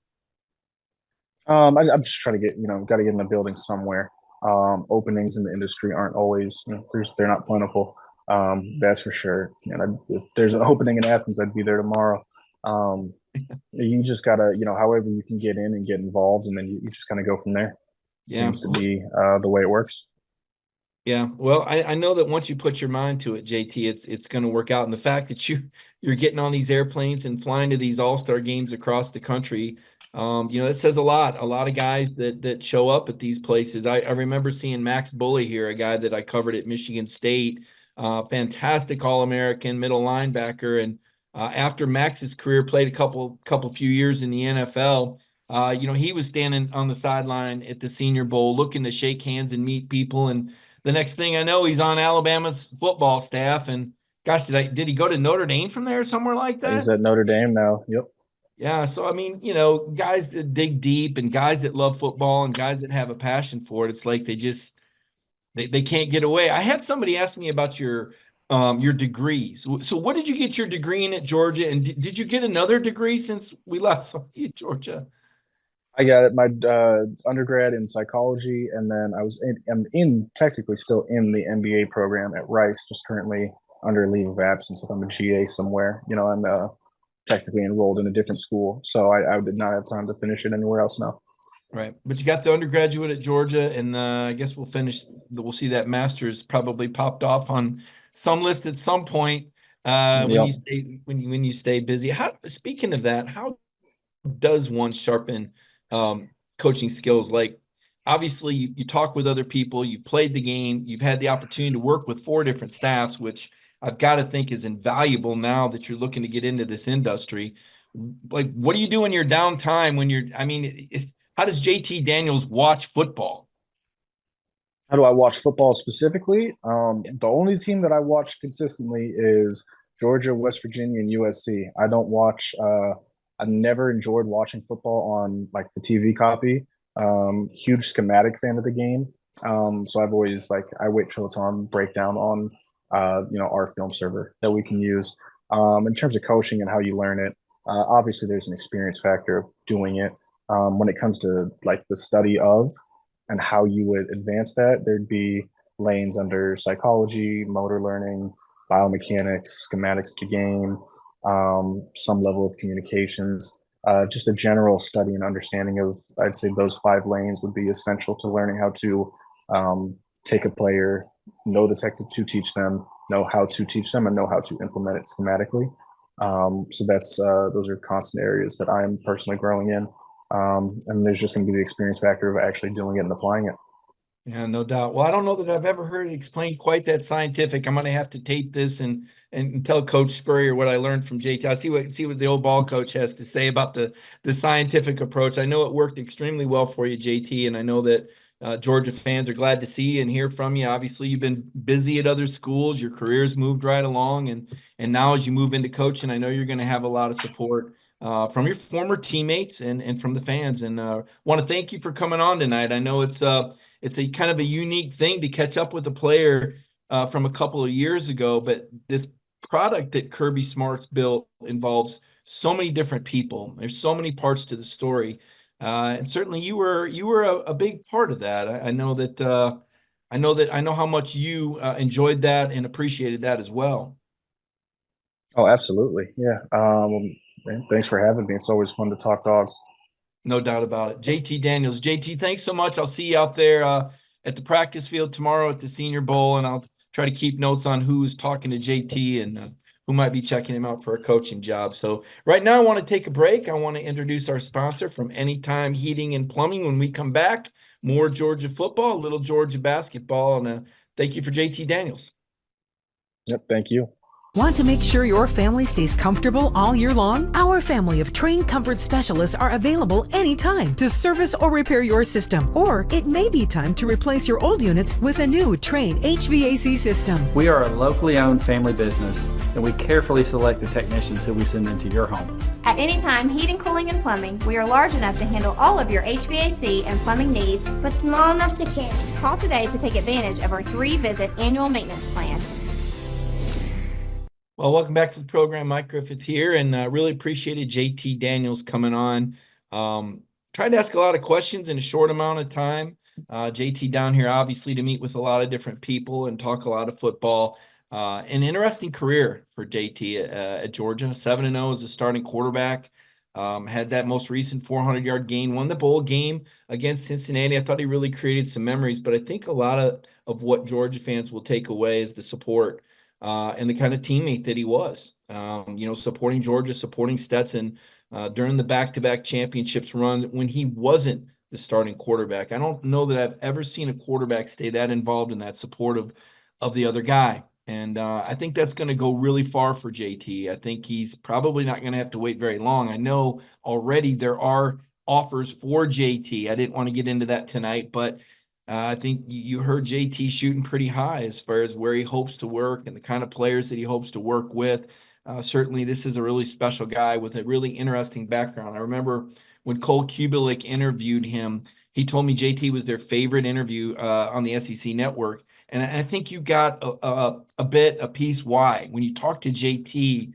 D: I'm just trying to got to get in the building somewhere. Openings in the industry aren't always, they're not plentiful. That's for sure. And if there's an opening in Athens, I'd be there tomorrow. Um, you just gotta, however you can get in and get involved, and then you just kind of go from there.
B: Yeah.
D: Seems to be the way it works.
B: Yeah, well, I know that once you put your mind to it, JT, it's going to work out. And the fact that you're getting on these airplanes and flying to these all-star games across the country, it says a lot. A lot of guys that show up at these places. I remember seeing Max Bully here, a guy that I covered at Michigan State, fantastic All-American middle linebacker. And after Max's career, played a couple few years in the NFL. He was standing on the sideline at the Senior Bowl, looking to shake hands and meet people. And the next thing I know, he's on Alabama's football staff. And gosh, did he go to Notre Dame from there, somewhere like
D: He's
B: that?
D: at Notre Dame now. Yep.
B: Yeah. So, I mean, guys that dig deep and guys that love football and guys that have a passion for it, it's like they can't get away. I had somebody ask me about your degrees. So what did you get your degree in at Georgia? And did you get another degree since we last saw you at Georgia?
D: I got my undergrad in psychology, and then I'm technically still in the MBA program at Rice, just currently under leave of absence. If I'm a GA somewhere, I'm technically enrolled in a different school, so I did not have time to finish it anywhere else now.
B: Right. But you got the undergraduate at Georgia, and I guess we'll see that master's probably popped off on some list at some point when
D: Yep.
B: you stay busy. Speaking of that, how does one sharpen coaching skills? Like, obviously you talk with other people, you've played the game, you've had the opportunity to work with 4 different staffs, which I've got to think is invaluable now that you're looking to get into this industry. Like, what do you do in your downtime how does JT Daniels watch football?
D: How do I watch football specifically? The only team that I watch consistently is Georgia, West Virginia, and USC. I don't watch. I never enjoyed watching football on like the TV copy. Huge schematic fan of the game. So I've always I wait till it's on breakdown on our film server that we can use. In terms of coaching and how you learn it, obviously there's an experience factor of doing it. When it comes to like the study of and how you would advance that, there'd be lanes under psychology, motor learning, biomechanics, schematics to game, some level of communications. Just a general study and understanding of, I'd say those 5 lanes would be essential to learning how to take a player, know the technique to teach them, know how to teach them, and know how to implement it schematically. So those are constant areas that I'm personally growing in. And there's just going to be the experience factor of actually doing it and applying it.
B: Yeah, no doubt. Well, I don't know that I've ever heard it explained quite that scientific. I'm going to have to tape this and tell Coach Spurrier what I learned from JT. I see what the old ball coach has to say about the scientific approach. I know it worked extremely well for you, JT, and I know that Georgia fans are glad to see and hear from you. Obviously, you've been busy at other schools. Your career's moved right along, and now as you move into coaching, I know you're going to have a lot of support from your former teammates and from the fans. And want to thank you for coming on tonight. I know it's a kind of a unique thing to catch up with a player from a couple of years ago, but this product that Kirby Smart's built involves so many different people. There's so many parts to the story, and certainly you were a big part of that. I know how much you enjoyed that and appreciated that as well.
D: Oh, absolutely. Yeah. Man, thanks for having me. It's always fun to talk dogs.
B: No doubt about it. JT Daniels. JT, thanks so much. I'll see you out there at the practice field tomorrow at the Senior Bowl, and I'll try to keep notes on who's talking to JT and who might be checking him out for a coaching job. So right now I want to take a break. I want to introduce our sponsor from Anytime Heating and Plumbing. When we come back, more Georgia football, a little Georgia basketball, and thank you for JT Daniels.
D: Yep, thank you.
E: Want to make sure your family stays comfortable all year long? Our family of trained comfort specialists are available anytime to service or repair your system. Or it may be time to replace your old units with a new Trane HVAC system.
F: We are a locally owned family business, and we carefully select the technicians who we send into your home.
G: At Anytime Heating, Cooling, and Plumbing, we are large enough to handle all of your HVAC and plumbing needs,
H: but small enough to care.
G: Call today to take advantage of our 3-visit annual maintenance plan.
B: Well, welcome back to the program. Mike Griffith here, and really appreciated JT Daniels coming on. Tried to ask a lot of questions in a short amount of time. JT down here, obviously, to meet with a lot of different people and talk a lot of football. An interesting career for JT at Georgia. 7-0 as a starting quarterback. Had that most recent 400-yard gain, won the bowl game against Cincinnati. I thought he really created some memories, but I think a lot of what Georgia fans will take away is the support and the kind of teammate that he was, supporting Georgia, supporting Stetson during the back-to-back championships run when he wasn't the starting quarterback. I don't know that I've ever seen a quarterback stay that involved in that support of the other guy. And I think that's going to go really far for JT. I think he's probably not going to have to wait very long. I know already there are offers for JT. I didn't want to get into that tonight, but I think you heard JT shooting pretty high as far as where he hopes to work and the kind of players that he hopes to work with. Certainly, this is a really special guy with a really interesting background. I remember when Cole Kubelik interviewed him, he told me JT was their favorite interview on the SEC network. And I think you got a piece why. When you talk to JT,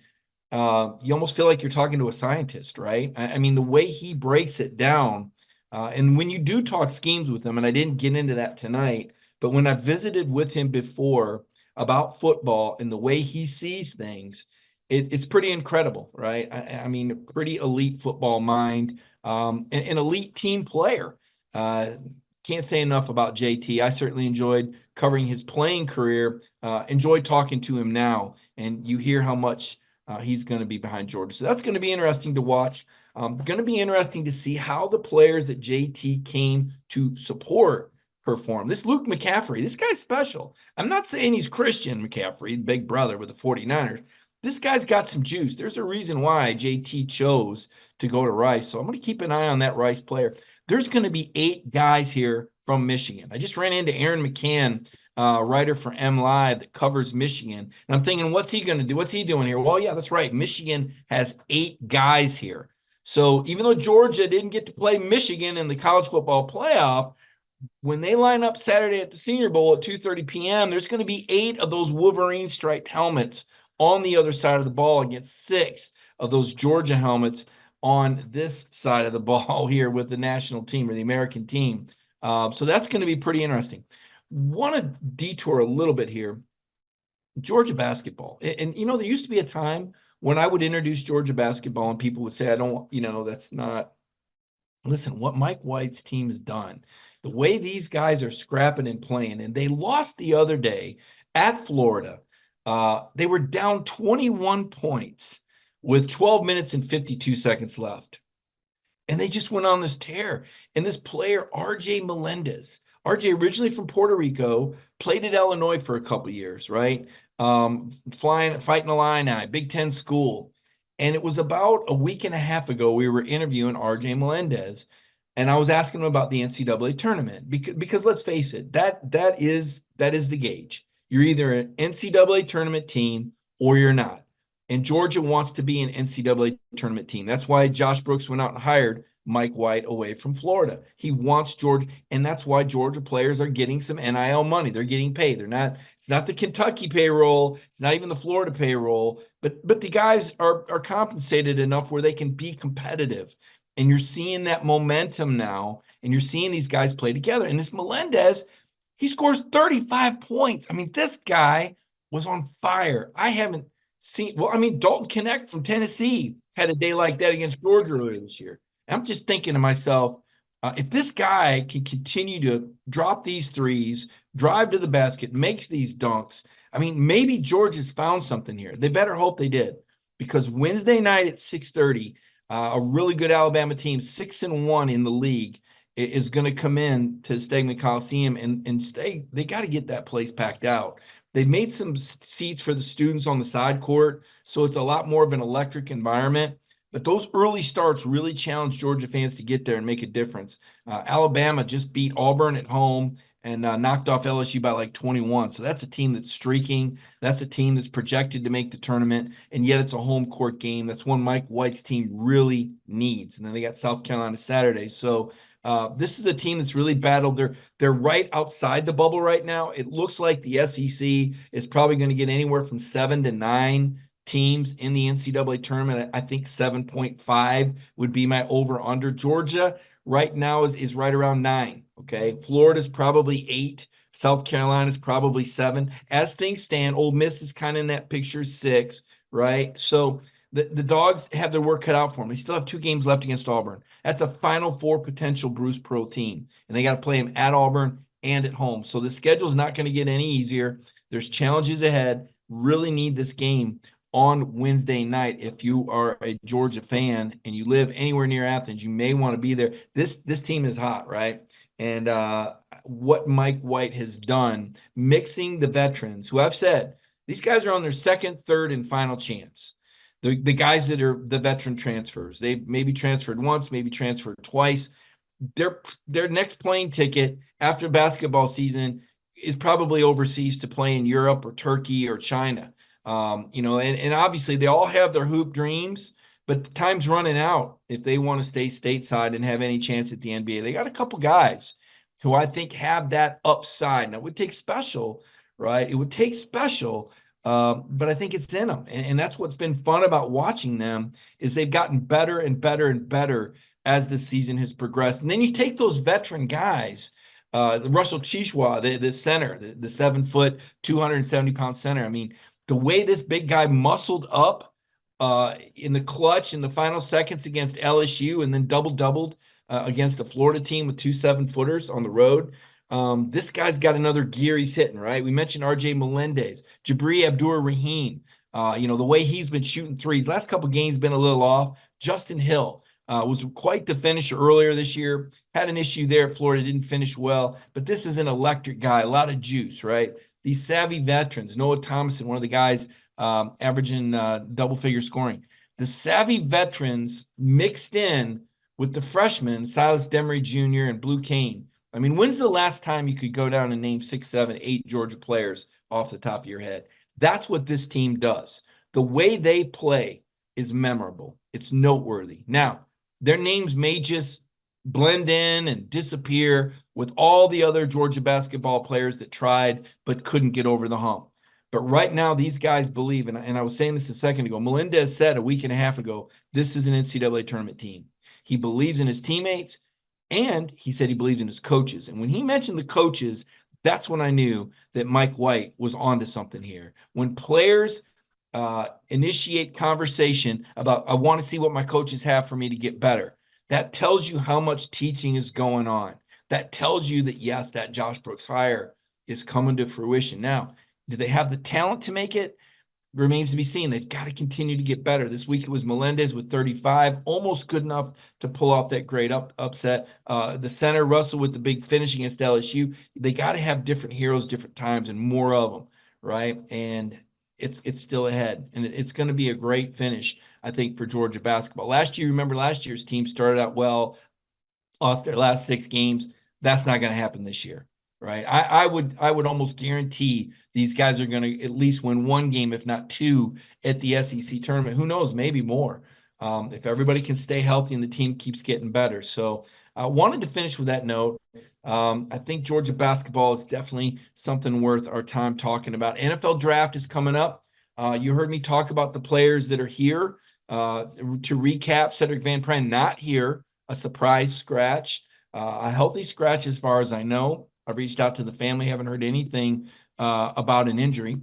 B: you almost feel like you're talking to a scientist, right? I mean, the way he breaks it down, and when you do talk schemes with him, and I didn't get into that tonight, but when I visited with him before about football and the way he sees things, it's pretty incredible, right? I mean, a pretty elite football mind, an elite team player. Can't say enough about JT. I certainly enjoyed covering his playing career, enjoy talking to him now, and you hear how much he's going to be behind Georgia. So that's going to be interesting to watch. Going to be interesting to see how the players that JT came to support perform. This Luke McCaffrey, this guy's special. I'm not saying he's Christian McCaffrey, big brother with the 49ers. This guy's got some juice. There's a reason why JT chose to go to Rice. So I'm going to keep an eye on that Rice player. There's going to be 8 guys here from Michigan. I just ran into Aaron McCann, writer for MLive that covers Michigan. And I'm thinking, what's he going to do? What's he doing here? Well, yeah, that's right. Michigan has 8 guys here. So even though Georgia didn't get to play Michigan in the college football playoff, when they line up Saturday at the Senior Bowl at 2:30 p.m., there's going to be 8 of those Wolverine striped helmets on the other side of the ball against 6 of those Georgia helmets on this side of the ball here with the national team or the American team. So that's going to be pretty interesting. Want to detour a little bit here. Georgia basketball. And there used to be a time when I would introduce Georgia basketball and people would say, I don't, that's not, listen, what Mike White's team has done, the way these guys are scrapping and playing, and they lost the other day at Florida. They were down 21 points with 12 minutes and 52 seconds left. And they just went on this tear. And this player, RJ Melendez, RJ originally from Puerto Rico, played at Illinois for a couple of years, right? Fighting Illini, Big Ten school. And it was about a week and a half ago, we were interviewing RJ Melendez. And I was asking him about the NCAA tournament because let's face it, that is the gauge. You're either an NCAA tournament team or you're not. And Georgia wants to be an NCAA tournament team. That's why Josh Brooks went out and hired Mike White away from Florida. He wants Georgia, and that's why Georgia players are getting some NIL money. They're getting paid. It's not the Kentucky payroll, it's not even the Florida payroll, but the guys are compensated enough where they can be competitive. And you're seeing that momentum now, and you're seeing these guys play together. And this Melendez, he scores 35 points. I mean, this guy was on fire. I haven't seen, Dalton Connect from Tennessee had a day like that against Georgia earlier this year. And I'm just thinking to myself, if this guy can continue to drop these threes, drive to the basket, makes these dunks, I mean, maybe Georgia's found something here. They better hope they did, because Wednesday night at 6:30, a really good Alabama team, 6-1 in the league, is going to come in to Stegman Coliseum and stay. They got to get that place packed out. They made some seats for the students on the side court, so it's a lot more of an electric environment. But those early starts really challenge Georgia fans to get there and make a difference. Alabama just beat Auburn at home and knocked off LSU by like 21. So that's a team that's streaking. That's a team that's projected to make the tournament, and yet it's a home court game. That's one Mike White's team really needs. And then they got South Carolina Saturday. So this is a team that's really battled. They're right outside the bubble right now. It looks like the SEC is probably going to get anywhere from 7 to 9 teams in the NCAA tournament. I think 7.5 would be my over-under. Georgia right now is right around 9. Okay, Florida's probably 8. South Carolina's probably 7. As things stand, Ole Miss is kind of in that picture, 6, right? So the Dogs have their work cut out for them. They still have 2 games left against Auburn. That's a Final Four potential Bruce Pearl team, and they got to play them at Auburn and at home. So the schedule's not going to get any easier. There's challenges ahead. Really need this game on Wednesday night. If you are a Georgia fan and you live anywhere near Athens, you may want to be there. This team is hot, right? And what Mike White has done, mixing the veterans, who I've said, these guys are on their second, third, and final chance. The guys that are the veteran transfers, they've maybe transferred once, maybe transferred twice. Their next plane ticket after basketball season is probably overseas to play in Europe or Turkey or China. And obviously they all have their hoop dreams, but time's running out if they want to stay stateside and have any chance at the NBA. They got a couple guys who I think have that upside. Now, it would take special, right? It would take special, but I think it's in them. And that's what's been fun about watching them, is they've gotten better and better and better as the season has progressed. And then you take those veteran guys, Russell Tishwa, the center, the 7-foot, 270-pound center. I mean, the way this big guy muscled up in the clutch in the final seconds against LSU, and then doubled against a Florida team with 2 7-footers on the road. This guy's got another gear he's hitting, right? We mentioned RJ Melendez, Jabri Abdur-Rahim. The way he's been shooting threes. Last couple games been a little off. Justin Hill was quite the finisher earlier this year. Had an issue there at Florida, didn't finish well. But this is an electric guy, a lot of juice, right? These savvy veterans, Noah Thomason, one of the guys averaging double-figure scoring. The savvy veterans mixed in with the freshmen, Silas Demery Jr. and Blue Kane. I mean, when's the last time you could go down and name 6, 7, 8 Georgia players off the top of your head? That's what this team does. The way they play is memorable. It's noteworthy. Now, their names may just blend in and disappear with all the other Georgia basketball players that tried but couldn't get over the hump. But right now, these guys believe, and I was saying this a second ago, Melendez said a week and a half ago, this is an NCAA tournament team. He believes in his teammates, and he said he believes in his coaches. And when he mentioned the coaches, that's when I knew that Mike White was onto something here. When players initiate conversation about, I want to see what my coaches have for me to get better, that tells you how much teaching is going on. That tells you that, yes, that Josh Brooks hire is coming to fruition. Now, do they have the talent to make it? Remains to be seen. They've got to continue to get better. This week it was Melendez with 35, almost good enough to pull off that great upset. The center, Russell, with the big finish against LSU. They got to have different heroes, different times, and more of them, right? And it's still ahead, and it's going to be a great finish, I think, for Georgia basketball. Last year's team started out well, lost their last 6 games. That's not going to happen this year. Right. I would almost guarantee these guys are going to at least win 1 game, if not 2, at the SEC tournament. Who knows? Maybe more. If everybody can stay healthy and the team keeps getting better. So I wanted to finish with that note. I think Georgia basketball is definitely something worth our time talking about. NFL draft is coming up. You heard me talk about the players that are here. To recap, Cedric Van Pran not here, a surprise scratch, a healthy scratch as far as I know. I've reached out to the family, haven't heard anything about an injury.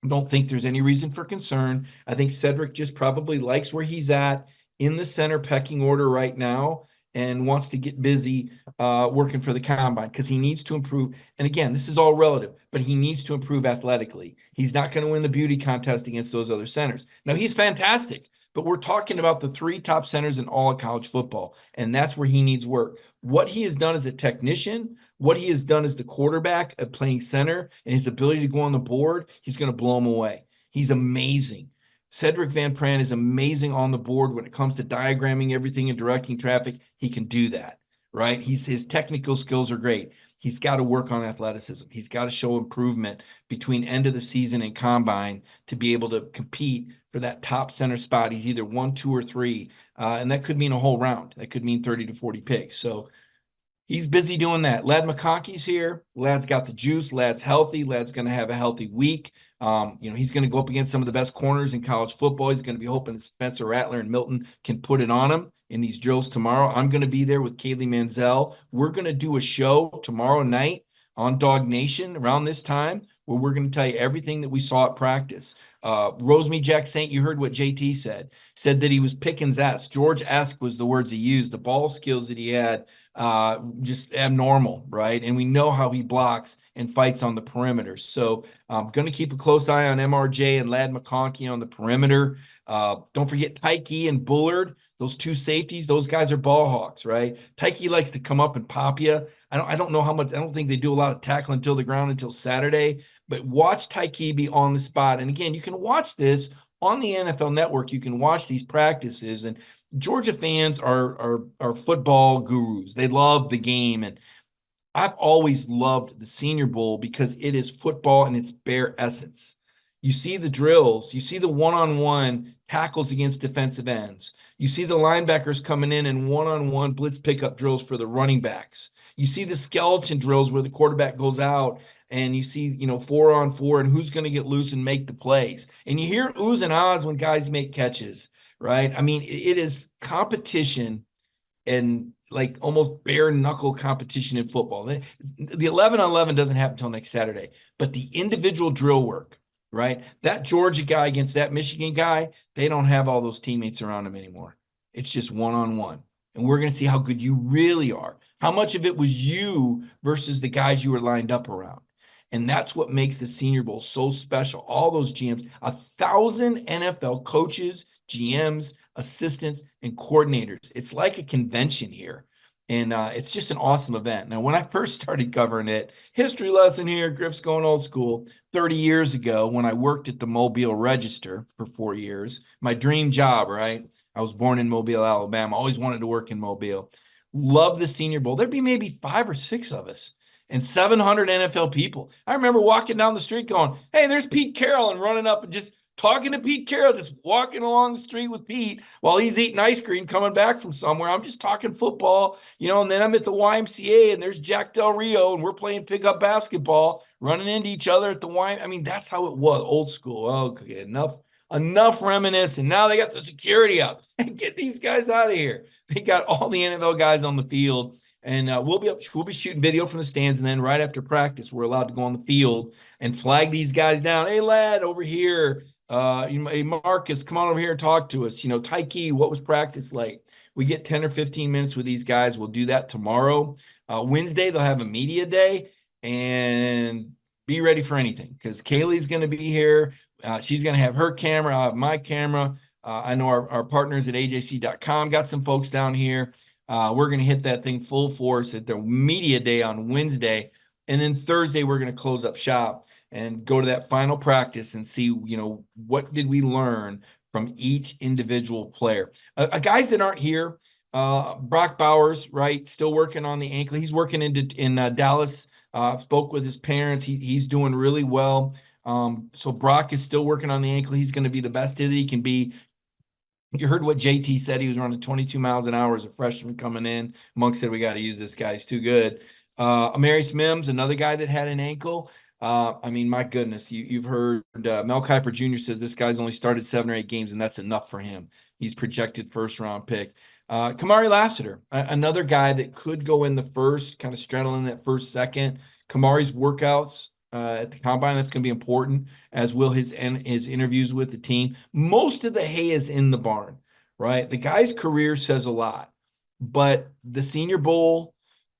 B: Don't think there's any reason for concern. I think Cedric just probably likes where he's at in the center pecking order right now and wants to get busy working for the combine because he needs to improve. And again, this is all relative, but he needs to improve athletically. He's not going to win the beauty contest against those other centers. Now, he's fantastic, but we're talking about the 3 top centers in all of college football, and that's where he needs work. What he has done as a technician, what he has done as the quarterback at playing center, and his ability to go on the board, he's going to blow him away. He's amazing. Cedric Van Pran is amazing on the board when it comes to diagramming everything and directing traffic. He can do that, right? His technical skills are great. He's got to work on athleticism. He's got to show improvement between end of the season and combine to be able to compete for that top center spot. He's either 1, 2, or 3, and that could mean a whole round. That could mean 30 to 40 picks. So he's busy doing that. Ladd McConkey's here. Ladd's got the juice. Ladd's healthy. Ladd's going to have a healthy week. He's going to go up against some of the best corners in college football. He's going to be hoping that Spencer Rattler and Milton can put it on him in these drills tomorrow. I'm going to be there with Kaylee Manziel. We're going to do a show tomorrow night on DawgNation around this time where we're going to tell you everything that we saw at practice. Rosemy Jack Saint, you heard what JT said that he was Pickens-esque. George-esque was the words he used. The ball skills that he had, just abnormal, right? And we know how he blocks and fights on the perimeter. So I'm going to keep a close eye on MRJ and Ladd McConkey on the perimeter. Don't forget Tyke and Bullard, those 2 safeties. Those guys are ball hawks, right? Tyke likes to come up and pop you. I don't know how much. I don't think they do a lot of tackling until the ground until Saturday. But watch Tyke be on the spot. And again, you can watch this on the NFL Network. You can watch these practices, and Georgia fans are football gurus. They love the game, and I've always loved the Senior Bowl because it is football in its bare essence. You see the drills. You see the one-on-one tackles against defensive ends. You see the linebackers coming in and one-on-one blitz pickup drills for the running backs. You see the skeleton drills where the quarterback goes out and you see, 4-on-4 and who's going to get loose and make the plays. And you hear oohs and ahs when guys make catches, right? I mean, it is competition and like almost bare knuckle competition in football. The 11-on-11 doesn't happen until next Saturday, but the individual drill work, right? That Georgia guy against that Michigan guy, they don't have all those teammates around him anymore. It's just one-on-one. And we're going to see how good you really are. How much of it was you versus the guys you were lined up around. And that's what makes the Senior Bowl so special. All those GMs, 1,000 NFL coaches, GMs, assistants, and coordinators. It's like a convention here. And it's just an awesome event. Now, when I first started covering it, history lesson here, Griff's going old school, 30 years ago when I worked at the Mobile Register for 4 years, my dream job, right? I was born in Mobile, Alabama. Always wanted to work in Mobile. Love the Senior Bowl. There'd be maybe 5 or 6 of us and 700 NFL people. I remember walking down the street going, hey, there's Pete Carroll, and running up and just talking to Pete Carroll, just walking along the street with Pete while he's eating ice cream coming back from somewhere. I'm just talking football, and then I'm at the YMCA and there's Jack Del Rio and we're playing pickup basketball, running into each other at the Y. I mean, that's how it was, old school. Okay, enough reminiscing. Now they got the security up. Get these guys out of here. They got all the NFL guys on the field. And we'll be shooting video from the stands, and then right after practice, we're allowed to go on the field and flag these guys down. Hey, lad, over here. Hey, Marcus, come on over here and talk to us. Tyke, what was practice like? We get 10 or 15 minutes with these guys. We'll do that tomorrow. Wednesday, they'll have a media day, and be ready for anything because Kaylee's going to be here. She's going to have her camera. I'll have my camera. I know our partners at AJC.com got some folks down here. We're going to hit that thing full force at the media day on Wednesday. And then Thursday, we're going to close up shop and go to that final practice and see, what did we learn from each individual player. Guys that aren't here, Brock Bowers, right, still working on the ankle. He's working in Dallas. Spoke with his parents. He's doing really well. So Brock is still working on the ankle. He's going to be the best that he can be. You heard what JT said. He was running 22 miles an hour as a freshman coming in. Monk said, we got to use this guy. He's too good. Amarius Mims, another guy that had an ankle. My goodness, you've heard Mel Kiper Jr. says this guy's only started 7 or 8 games, and that's enough for him. He's projected first-round pick. Kamari Lassiter, another guy that could go in the first, kind of straddling that first, second. Kamari's workouts at the combine. That's going to be important, as will his interviews with the team. Most of the hay is in the barn, right? The guy's career says a lot, but the Senior Bowl,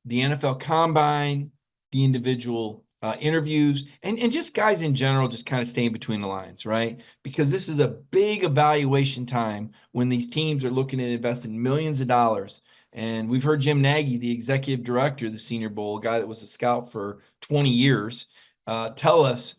B: the NFL Combine, the individual interviews, and just guys in general just kind of staying between the lines, right? Because this is a big evaluation time when these teams are looking at investing millions of dollars. And we've heard Jim Nagy, the executive director of the Senior Bowl, a guy that was a scout for 20 years, tell us,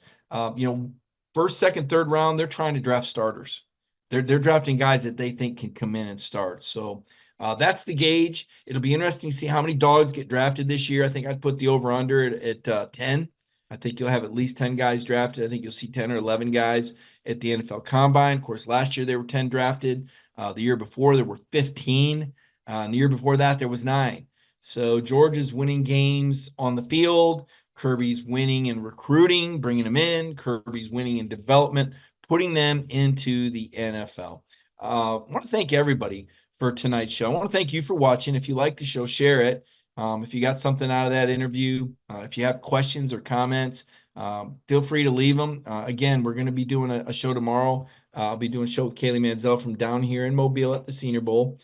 B: first, second, third round, they're trying to draft starters. They're drafting guys that they think can come in and start. So that's the gauge. It'll be interesting to see how many dogs get drafted this year. I think I'd put the over-under at 10. I think you'll have at least 10 guys drafted. I think you'll see 10 or 11 guys at the NFL Combine. Of course, last year there were 10 drafted. The year before there were 15. And the year before that there was 9. So Georgia's winning games on the field. Kirby's winning in recruiting, bringing them in. Kirby's winning in development, putting them into the NFL. I want to thank everybody for tonight's show. I want to thank you for watching. If you like the show, share it. If you got something out of that interview, if you have questions or comments, feel free to leave them. Again, we're going to be doing a show tomorrow. I'll be doing a show with Kaylee Manziel from down here in Mobile at the Senior Bowl,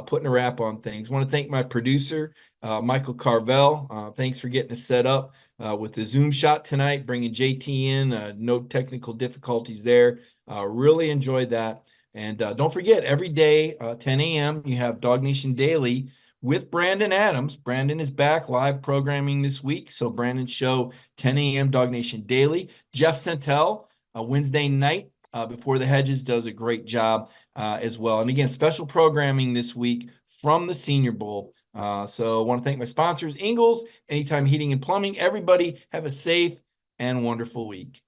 B: putting a wrap on things. I want to thank my producer, Michael Carvel. Thanks for getting us set up with the Zoom shot tonight, bringing JT in. No technical difficulties there. Really enjoyed that. And don't forget, every day, 10 a.m., you have DawgNation Daily with Brandon Adams. Brandon is back live programming this week. So Brandon's show, 10 a.m. DawgNation Daily. Jeff Santel, Wednesday night before the hedges, does a great job as well. And again, special programming this week from the Senior Bowl. So I want to thank my sponsors, Ingles, Anytime Heating and Plumbing. Everybody have a safe and wonderful week.